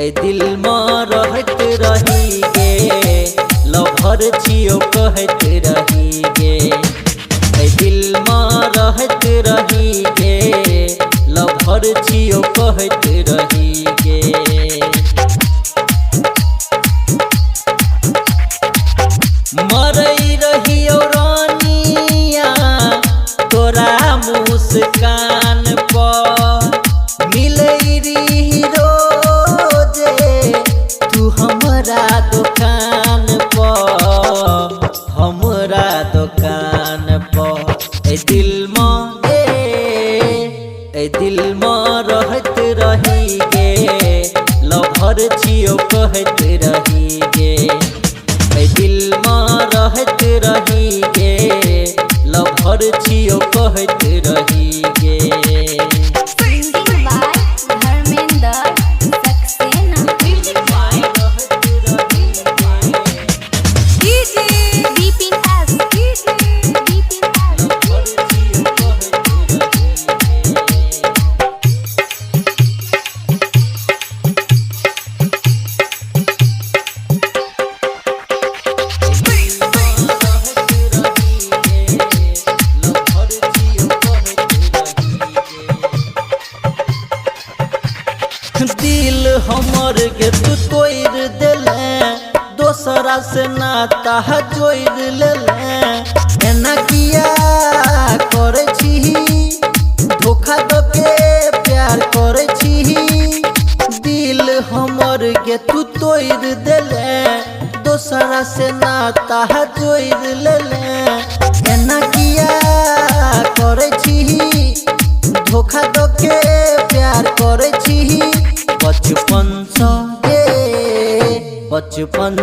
ए दिल में रहत रही गे लभर छियो कहत रही गे। ए दिल में रहत रही गे लभर छियो कहत रही गे। मरई रहियो रानिया तोरा मुस्कान पर मिलई रही रोजे तू हमरा दुकान पर हमरा दुकान पर। ए दिल में रहत रही गे लभर छियो कहत रही गे। ए दिल में रहत रही गे लभर छियो कहत रही गे। दिल हमर के तू तोड़ देले दोसरा से नाता जोड़ लेले। एना किया करे छी धोखा दो के प्यार करे छी। दिल हमर के तू तोड़ देले दोसरा से नाता जोड़ लेले। एना किया करे छी धोखा दो के प्यार करे छी। बचपन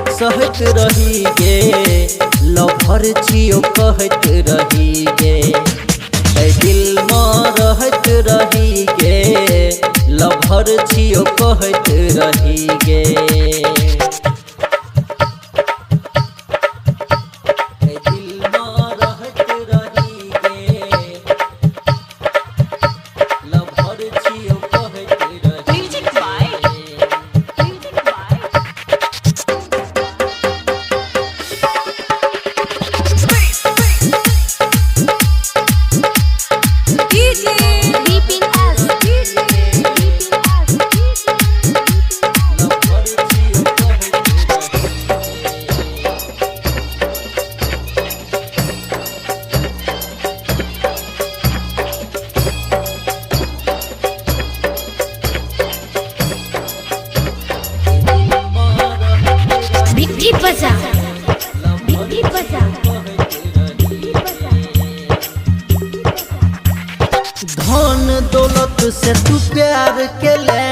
सहत रही गे लभर छियो कहत रही गे। ए दिल में रहत रही गे लभर छियो कहत रही गे। धन दौलत से तू प्यार के ले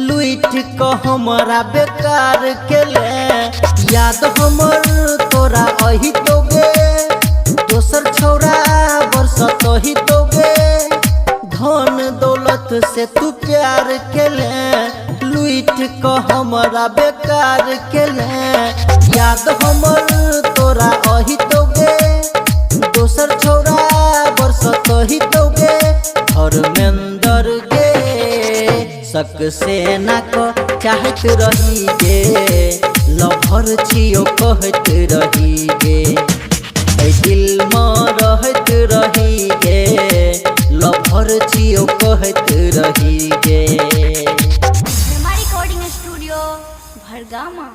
लुट को हमारा बेकार के ले। याद हमर तोरा अही तो गे दोसर छौरा बरसत ही तो गे। धन दौलत से तू प्यार के ले लुट को हमारा बेकार के ले। याद हमर तोरा अही तो गे दोसर छौरा बरसत ही तो गे। धर्मेंद्र गे शक से ना को चाहत रही गे लभर छियो कहत रही गे। ए दिल में रहत रही गे लभर छियो कहत रही गे। Recording studio Bhargama.